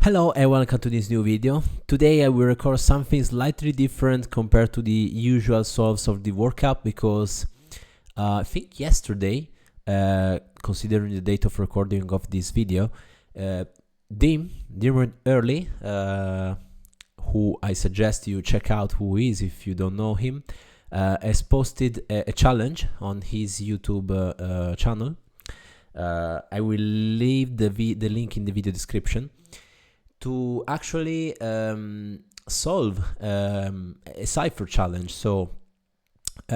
Hello and welcome to this new video. Today I will record something slightly different compared to the usual solves of the workout because I think yesterday, considering the date of recording of this video, Dim Early, who I suggest you check out who is if you don't know him, has posted a challenge on his YouTube channel. I will leave the link in the video description to actually solve a cipher challenge. So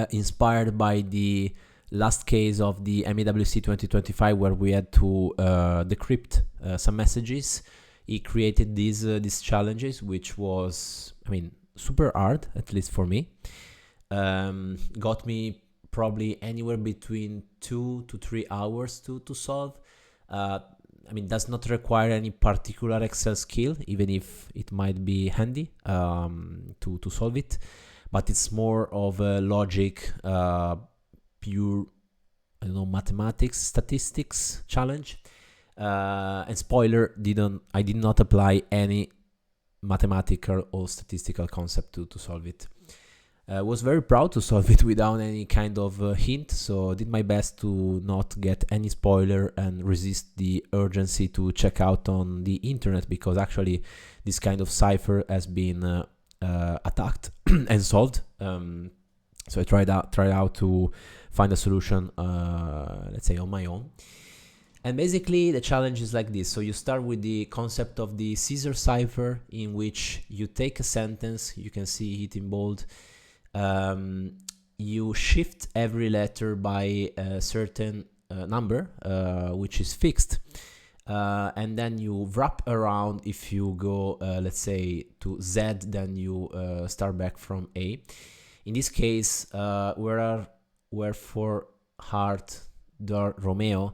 inspired by the last case of the MEWC 2025 where we had to decrypt some messages, he created these challenges, which was, super hard, at least for me. Got me probably anywhere between 2 to 3 hours to solve. Does not require any particular Excel skill, even if it might be handy to solve it. But it's more of a logic, pure, mathematics, statistics challenge. And spoiler, I did not apply any mathematical or statistical concept to solve it. Was very proud to solve it without any kind of hint, so did my best to not get any spoiler and resist the urgency to check out on the internet, because actually this kind of cipher has been attacked and solved. So I tried out to find a solution, let's say on my own. And basically the challenge is like this. So you start with the concept of the Caesar cipher, in which you take a sentence, you can see it in bold. You shift every letter by a certain number, which is fixed, and then you wrap around. If you go, let's say, to Z, then you start back from A. In this case, where for heart Romeo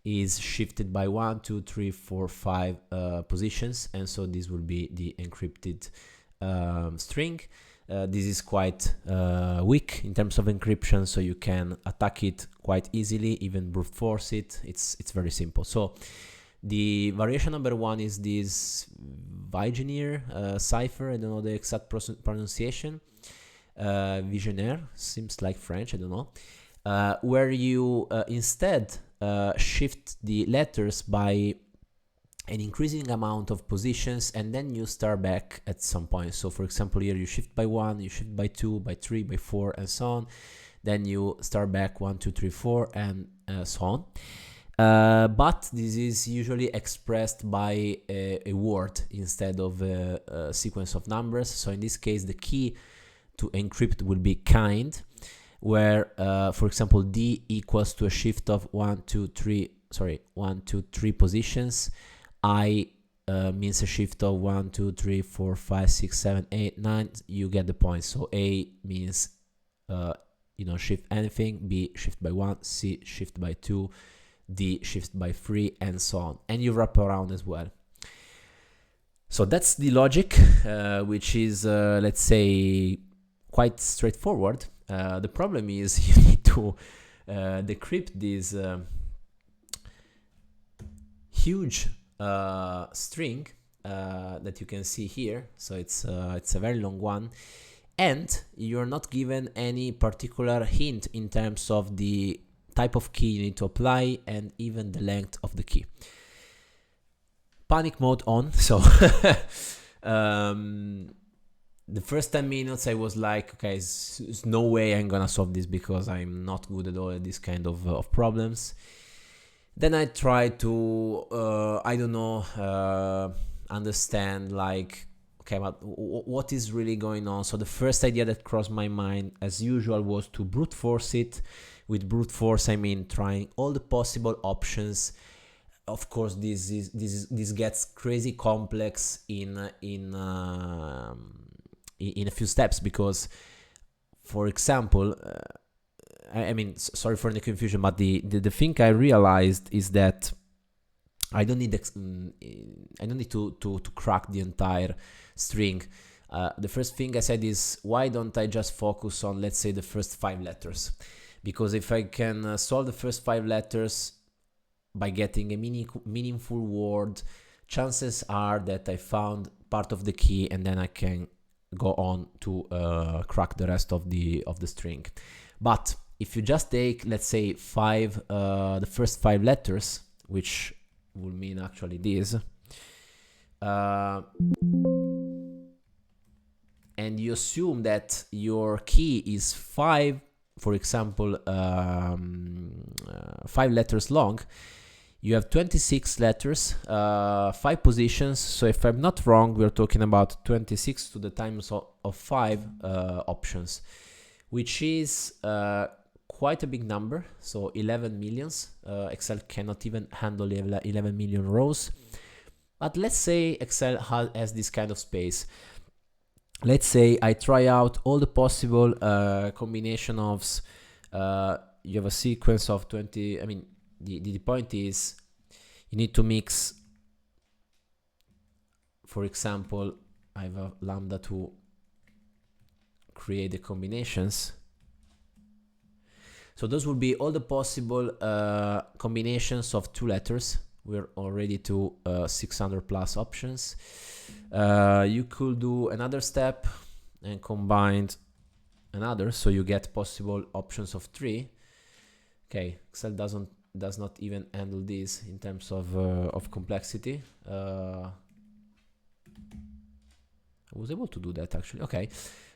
is shifted by 1, 2, 3, 4, 5 positions, and so this will be the encrypted string. This is quite weak in terms of encryption, so you can attack it quite easily, even brute force it. It's very simple. So the variation number 1 is this Vigenère cipher. I don't know the exact pronunciation. Vigenère seems like French, I don't know. Where you instead shift the letters by an increasing amount of positions, and then you start back at some point. So for example, here you shift by 1, you shift by 2, by 3, by 4, and so on. Then you start back 1, 2, 3, 4, and so on. But this is usually expressed by a word instead of a sequence of numbers. So in this case, the key to encrypt will be kind, where for example, D equals to a shift of 1, 2, 3 positions. I means a shift of 1, 2, 3, 4, 5, 6, 7, 8, 9. You get the point. So A means shift anything, B shift by 1, C shift by 2, D shift by 3, and so on. And you wrap around as well. So that's the logic, which is let's say quite straightforward. The problem is you need to decrypt this huge string that you can see here. So it's a very long one, and you're not given any particular hint in terms of the type of key you need to apply and even the length of the key. Panic mode on. So the first 10 minutes I was like, okay, there's no way I'm gonna solve this because I'm not good at all at this kind of problems. Then I tried to, understand, like, okay, but what is really going on? So the first idea that crossed my mind, as usual, was to brute force it. With brute force, I mean trying all the possible options. Of course, this gets crazy complex in a few steps, because, for example, sorry for the confusion, but the thing I realized is that I don't need to crack the entire string. The first thing I said is, why don't I just focus on, let's say, the first 5 letters? Because if I can solve the first 5 letters by getting a meaningful word, chances are that I found part of the key and then I can go on to crack the rest of the string. But if you just take, let's say, the first 5 letters, which will mean actually this, and you assume that your key is 5, for example, 5 letters long, you have 26 letters, 5 positions. So if I'm not wrong, we're talking about 26 to the times of 5 options, which is quite a big number. So 11 millions. Excel cannot even handle 11 million rows. But let's say Excel has this kind of space. Let's say I try out all the possible combination of, you have a sequence of 20, I mean, the point is you need to mix, for example, I have a lambda to create the combinations. So those would be all the possible combinations of 2 letters. We're already to 600 plus options. You could do another step and combine another, so you get possible options of 3. Okay, Excel does not even handle this in terms of complexity. I was able to do that actually. Okay,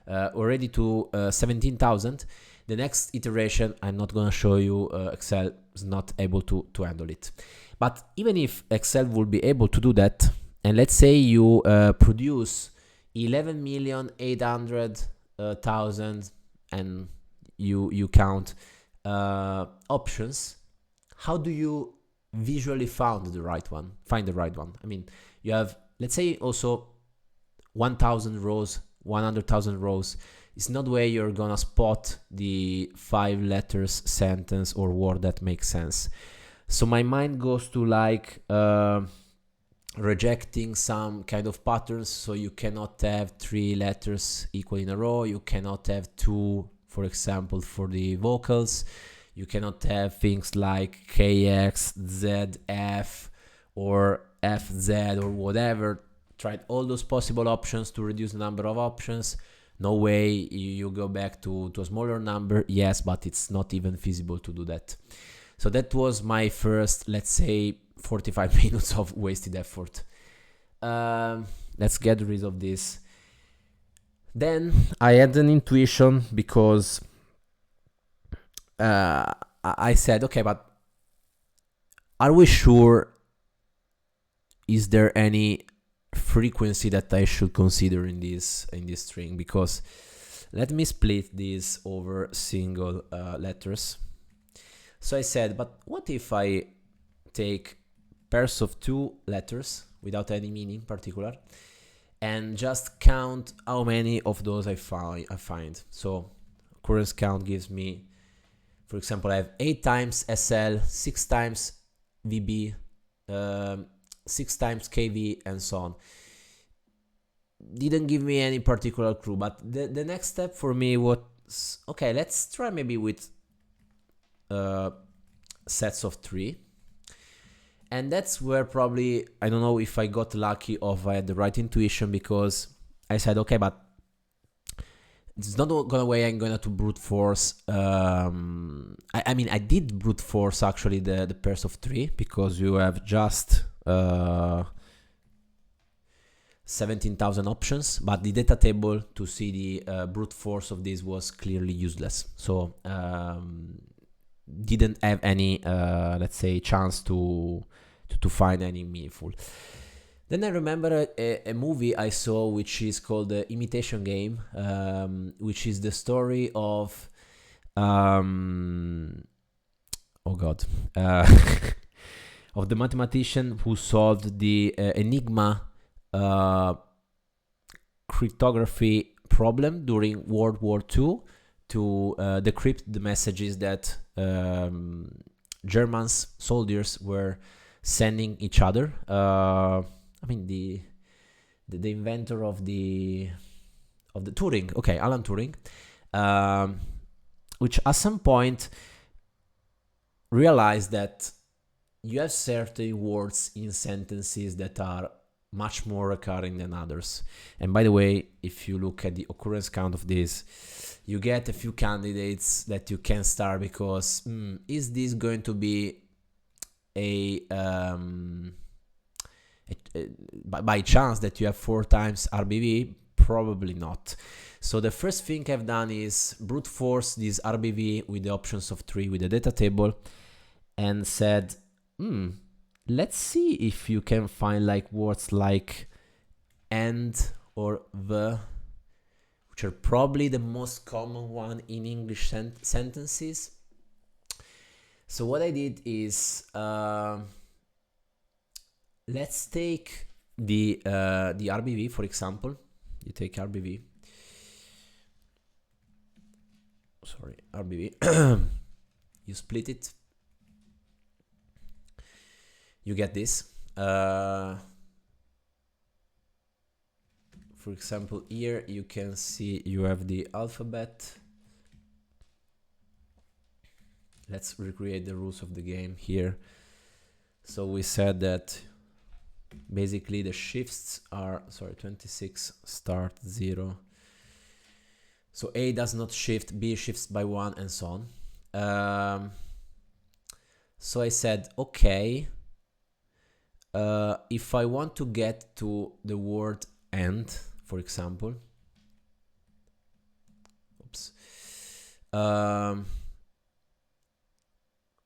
already to 17,000. The next iteration, I'm not gonna show you. Excel is not able to handle it. But even if Excel will be able to do that, and let's say you produce 11,800,000 and you count options, how do you visually find the right one? I mean, you have, let's say, also 1,000 rows, 100,000 rows. It's not where you're gonna spot the 5 letters sentence or word that makes sense. So my mind goes to like rejecting some kind of patterns. So you cannot have 3 letters equal in a row. You cannot have 2, for example, for the vocals. You cannot have things like KX, ZF, or FZ, or whatever. Tried all those possible options to reduce the number of options. No way. You go back to a smaller number. Yes, but it's not even feasible to do that. So that was my first, let's say, 45 minutes of wasted effort. Let's get rid of this. Then I had an intuition, because I said, okay, but are we sure? Is there any frequency that I should consider in this string? Because let me split this over single letters. So I said, but what if I take pairs of 2 letters without any meaning particular and just count how many of those I find. So occurrence count gives me, for example, I have 8 times SL, 6 times VB, 6 times KV, and so on. Didn't give me any particular clue, but the next step for me was, okay, let's try maybe with sets of 3. And that's where probably, I don't know if I got lucky or if I had the right intuition, because I said, okay, but it's not gonna way I'm gonna to brute force. I mean, I did brute force actually the pairs of 3, because you have just 17,000 options, but the data table to see the brute force of this was clearly useless. So didn't have any, let's say, chance to find any meaningful. Then I remember a movie I saw, which is called the Imitation Game, which is the story of, oh God, of the mathematician who solved the enigma cryptography problem during World War II to decrypt the messages that German soldiers were sending each other. I mean, the inventor of the Turing, okay, Alan Turing, which at some point realized that you have certain words in sentences that are much more recurring than others. And by the way, if you look at the occurrence count of this, you get a few candidates that you can start because is this going to be by chance that you have 4 times RBV? Probably not. So the first thing I've done is brute force this RBV with the options of 3 with the data table and said, let's see if you can find like words like and or the, which are probably the most common one in English sentences. So what I did is let's take the RBV, for example. You take RBV. Sorry, RBV. You split it. You get this. For example, here you can see you have the alphabet. Let's recreate the rules of the game here. So we said that basically the shifts are, 26 start 0. So A does not shift, B shifts by 1, and so on. So I said, okay, if I want to get to the word and, for example,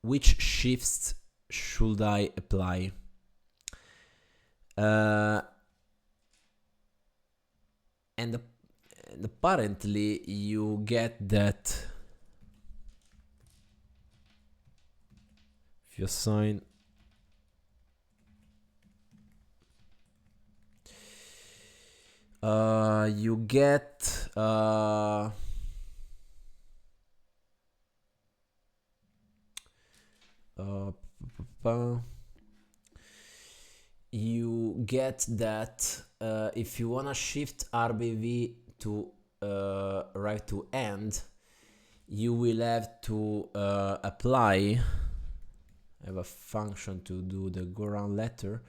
which shifts should I apply? And apparently you get that if you assign you get you get that if you wanna shift RBV to right to end, you will have to apply. I have a function to do the go around letter.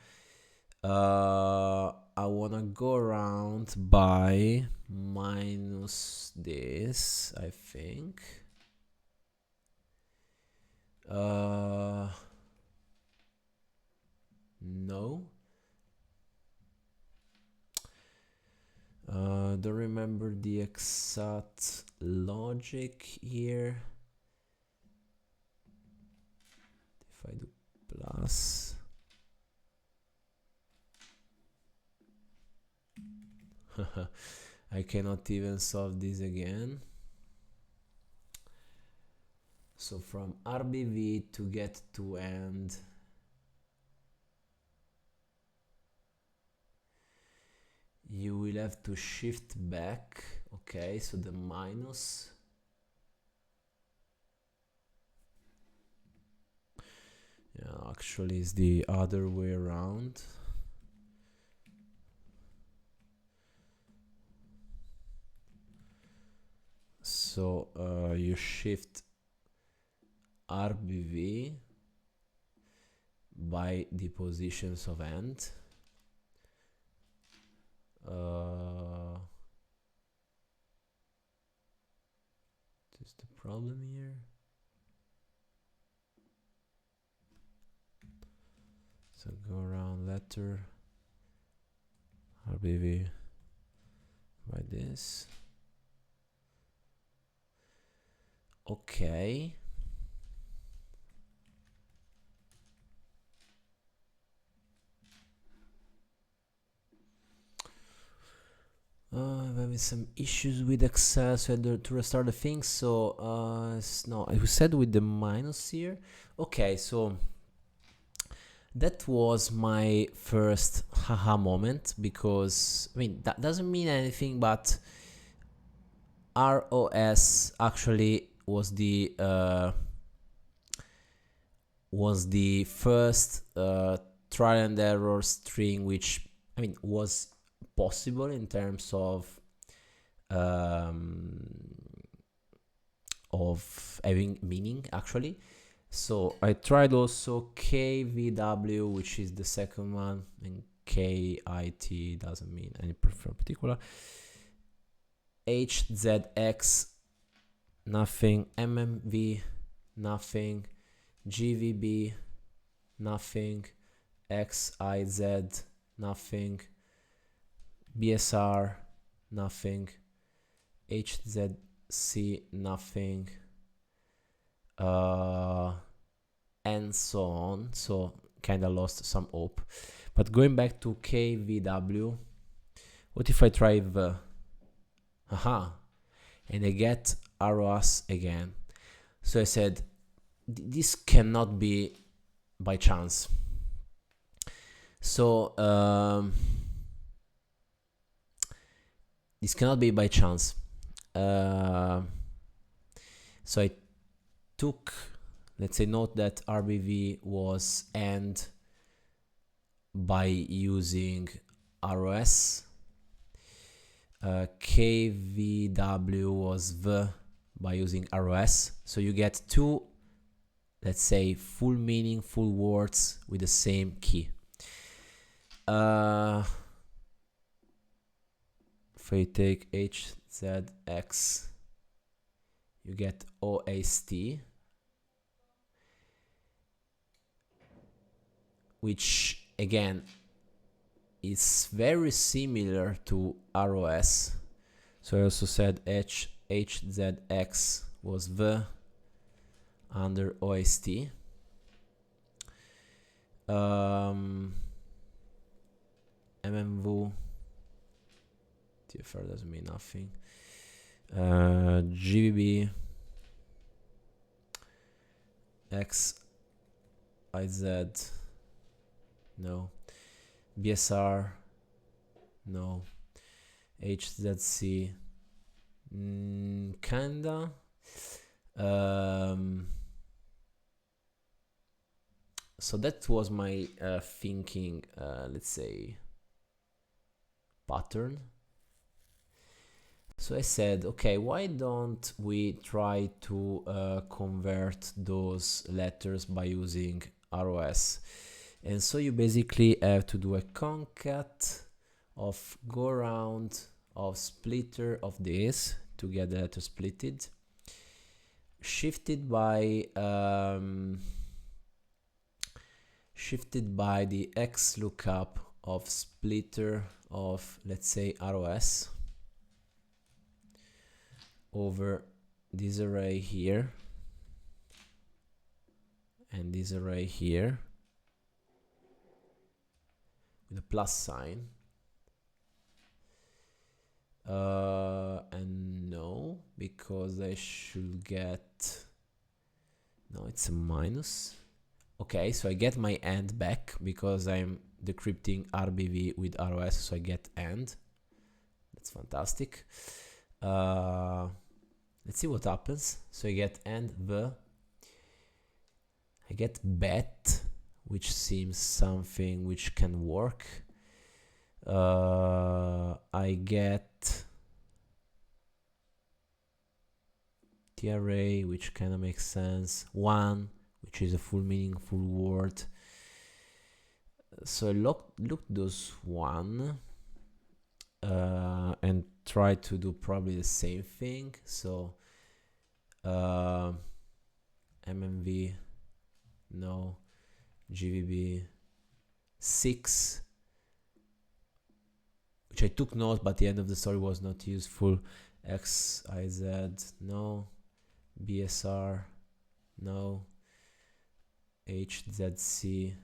I wanna go around by minus this, I think. No. Don't remember the exact logic here. If I do plus, I cannot even solve this again. So from RBV to get to end, you will have to shift back. Okay, so the minus. Yeah, actually it's the other way around. So you shift RBV by the positions of end. This is the problem here. So go around letter RBV by this. Okay. I'm having some issues with Excel, so I had to restart the thing. So no, I said with the minus here. Okay, so that was my first haha moment, because I mean that doesn't mean anything, but ROS actually was the first trial and error string which, I mean, was possible in terms of having meaning actually. So I tried also KVW, which is the second one, and KIT doesn't mean any particular. HZX, nothing. MMV, nothing. GVB, nothing. XIZ, nothing. BSR, nothing. HZC, nothing. And so on. So kind of lost some hope. But going back to KVW, what if I try the haha, and I get ROS again? So I said, this cannot be by chance. So this cannot be by chance. So I took, let's say, note that RBV was AND by using ROS. KVW was V by using ROS. So you get two, let's say, full meaningful words with the same key. If I take HZX, you get OST, which again is very similar to ROS. So I also said HZX was V under OST. MMV, TFR doesn't mean nothing. GVB, XIZ, no. BSR, no. HZC, kinda. So that was my thinking, let's say, pattern. So I said, okay, why don't we try to convert those letters by using ROS? And so you basically have to do a concat of go around of splitter of this to get the letter splitted, shifted by the X lookup of splitter of, let's say, ROS over this array here and this array here with a plus sign. And no, because I should get, no, it's a minus. Okay, so I get my AND back because I'm decrypting RBV with ROS, so I get AND. That's fantastic. Let's see what happens. So I get AND the. I get bet, which seems something which can work. I get the array, which kind of makes sense. One, which is a full meaningful word. So I look those one and try to do probably the same thing. So MMV, no. GVB 6, which I took note, but the end of the story was not useful. XIZ, no. BSR, no. HZC,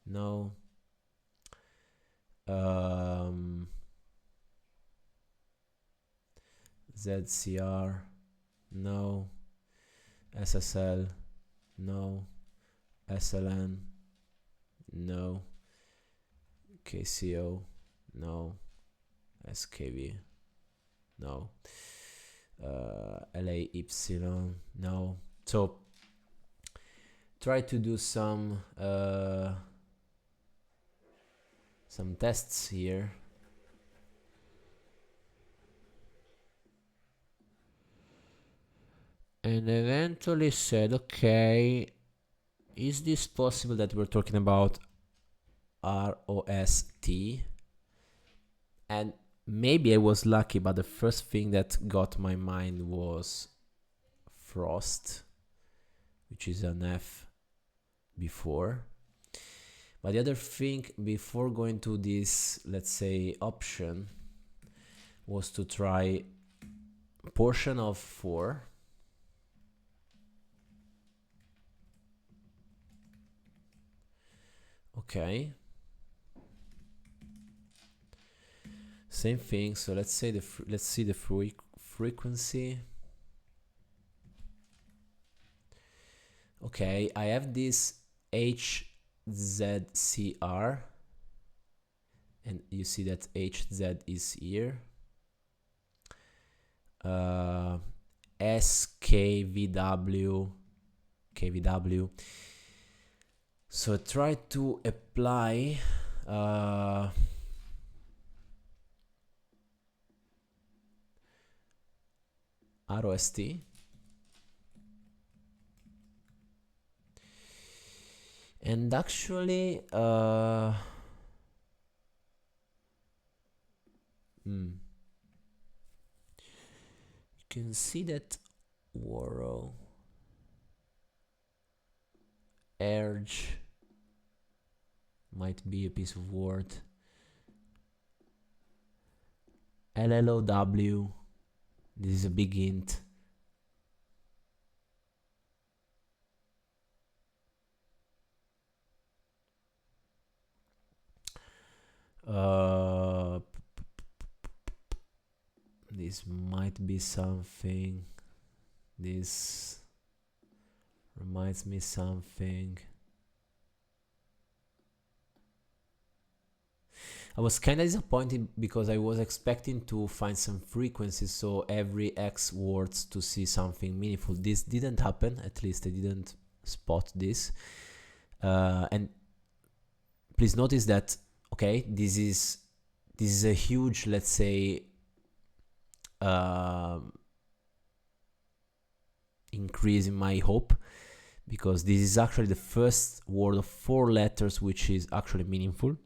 no. ZCR, no. SSL, no. SLN, no. KCO, no. SKV, no. LAY, no. So try to do some tests here. And eventually said, okay, is this possible that we're talking about ROST? And maybe I was lucky, but the first thing that got my mind was frost, which is an F before. But the other thing before going to this, let's say, option was to try portion of 4. Okay. Same thing. So let's say let's see the frequency. Okay, I have this HZCR, and you see that HZ is here. SKVW, KVW. So try to apply ROST. And actually, you can see that Worrell, urge might be a piece of word. LLOW, this is a big hint. This might be something. This reminds me something. I was kind of disappointed because I was expecting to find some frequencies, so every X words to see something meaningful. This didn't happen, at least I didn't spot this. And please notice that, okay, this is a huge, let's say, increase in my hope, because this is actually the first word of 4 letters which is actually meaningful.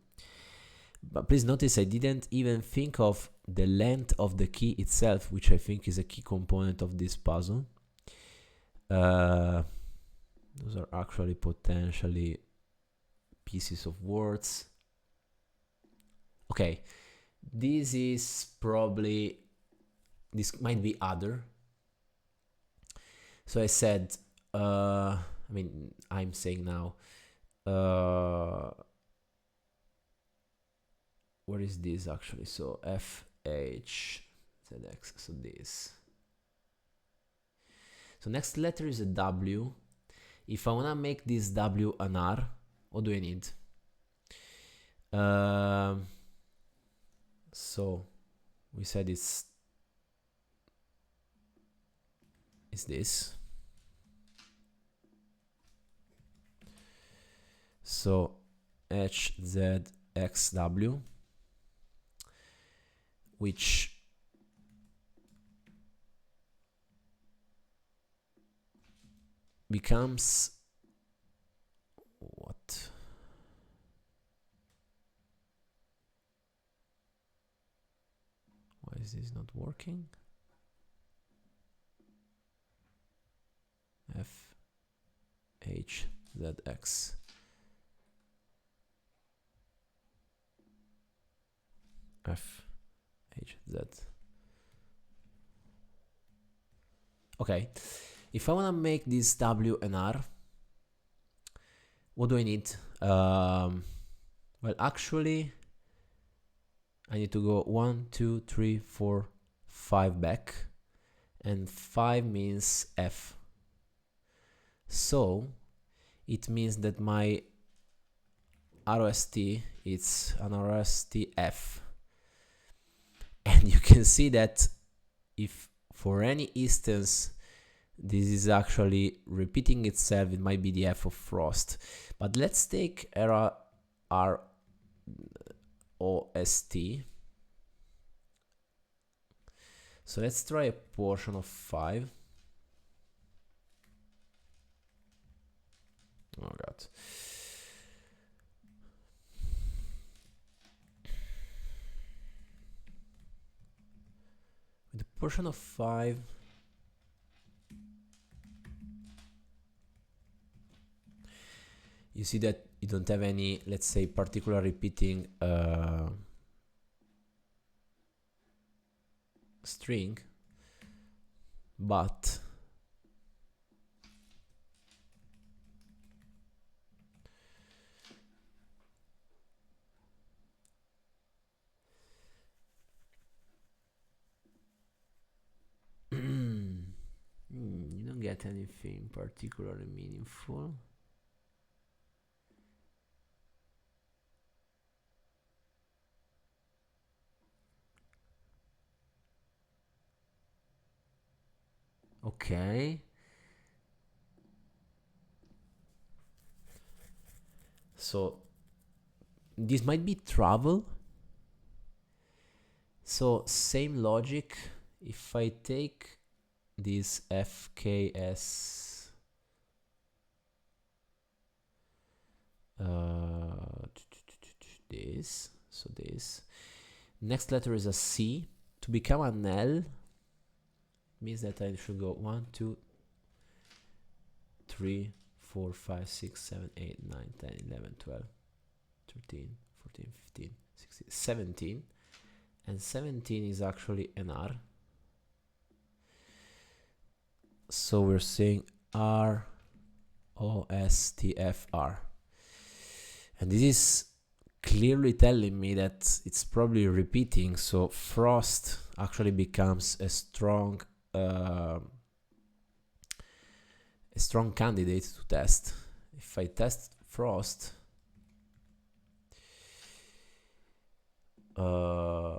But please notice I didn't even think of the length of the key itself, which I think is a key component of this puzzle. Those are actually potentially pieces of words. Okay, this is probably, this might be other. So I said, I mean, I'm saying now, what is this actually? So FHZX, so this. So next letter is a W. If I wanna make this W an R, what do I need? So we said it's this. So HZXW, which becomes what? Why is this not working? FHZX. FHZ. Okay, if I want to make this W and R, what do I need? Well, actually, I need to go 1, 2, 3, 4, 5 back, and 5 means F. So it means that my ROST, it's an ROST F. And you can see that if for any instance this is actually repeating itself, it might be the F of frost. But let's take ROST. So let's try a portion of 5. Oh god. With a portion of 5, you see that you don't have any, let's say, particular repeating string, but you don't get anything particularly meaningful. Okay. So this might be travel. So same logic. If I take this FKS this, so this next letter is a C. To become an L means that I should go 1, 2, 3, 4, 5, 6, 7, 8, 9, 10, 11, 12, 13, 14, 15, 16, 17, and 17 is actually an R. So we're saying R O S T F R, and this is clearly telling me that it's probably repeating. So frost actually becomes a strong candidate to test. If I test frost, I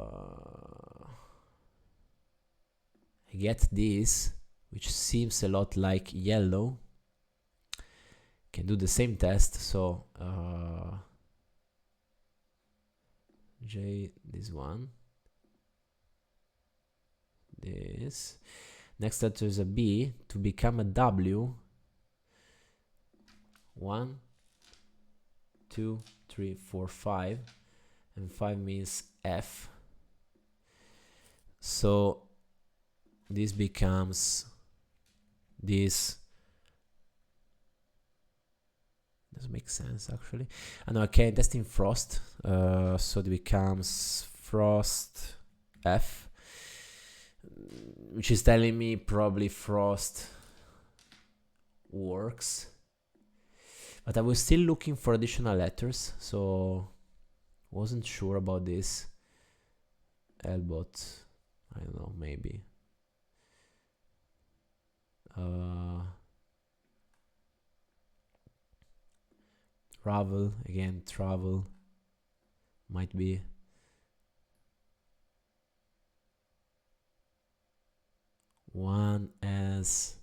get this, which seems a lot like yellow. Can do the same test. So J, this one, this. Next letter is a B. To become a W, 1, 2, 3, 4, 5, and 5 means F. So this becomes this. Doesn't make sense actually. And okay, testing frost. So it becomes frost F, which is telling me probably frost works. But I was still looking for additional letters, so wasn't sure about this. Elbot, I don't know, maybe. Travel, again, travel might be. One as,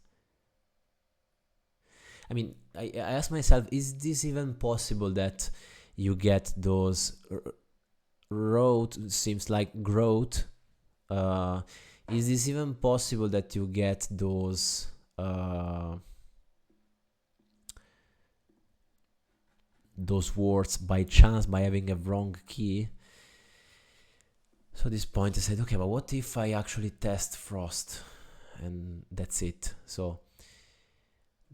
I mean, I ask myself, is this even possible that you get those seems like growth? Is this even possible that you get those words by chance by having a wrong key? So at this point I said, okay, but what if I actually test frost and that's it? So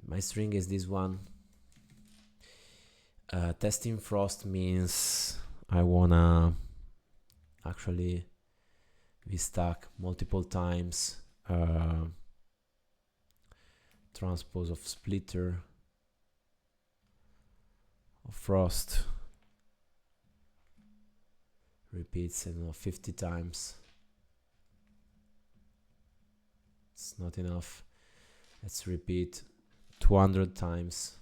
my string is this one. Testing frost means I wanna actually be stuck multiple times. Transpose of splitter of frost repeats, 50 times. It's not enough. Let's repeat 200 times.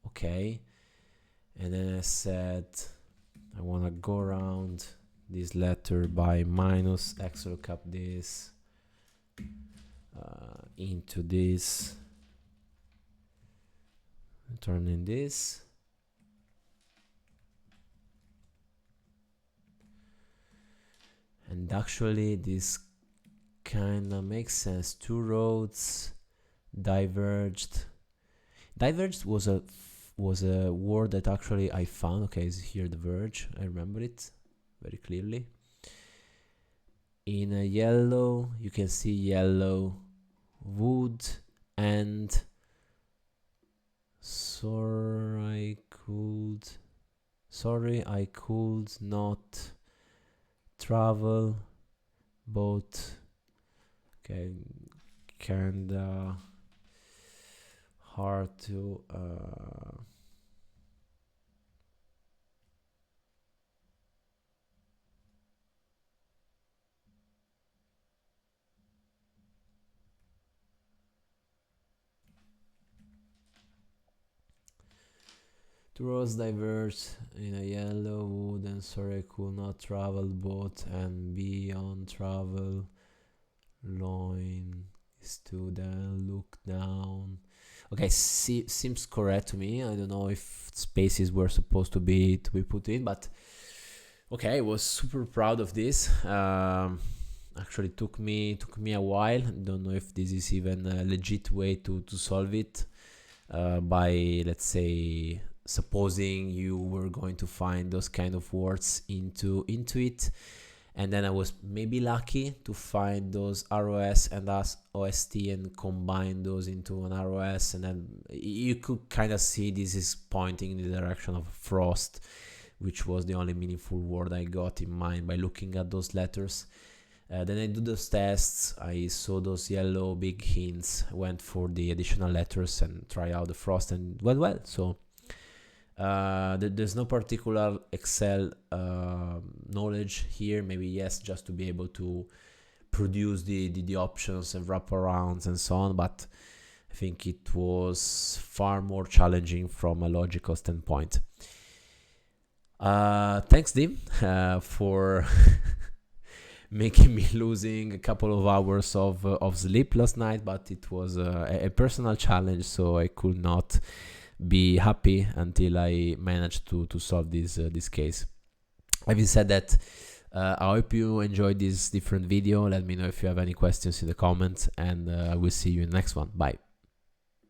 Okay. And then I said I want to go around this letter by minus x, look up this into this, turn in this. And actually this kind of makes sense. Two roads diverged. Diverged was a word that actually I found. Okay, is here the verge. I remember it very clearly. In a yellow, you can see yellow wood and sorry I could not travel, but okay, kinda hard to Towards diverge in a yellow wood and sorry I could not travel boat and be on travel loin stood and look down. Okay, seems correct to me. I don't know if spaces were supposed to be put in, but okay, I was super proud of this. Actually took me a while. Don't know if this is even a legit way to solve it, by, let's say, supposing you were going to find those kind of words into it, and then I was maybe lucky to find those ROS and OST and combine those into an ROS, and then you could kind of see this is pointing in the direction of frost, which was the only meaningful word I got in mind by looking at those letters. Then I do those tests, I saw those yellow big hints, went for the additional letters and try out the frost, and well. So there's no particular Excel knowledge here. Maybe yes, just to be able to produce the options and wraparounds and so on, but I think it was far more challenging from a logical standpoint. Thanks, Dim, for making me losing a couple of hours of sleep last night, but it was a personal challenge, so I could not be happy until I managed to solve this case. Having said that, I hope you enjoyed this different video. Let me know if you have any questions in the comments, and I will see you in the next one. Bye.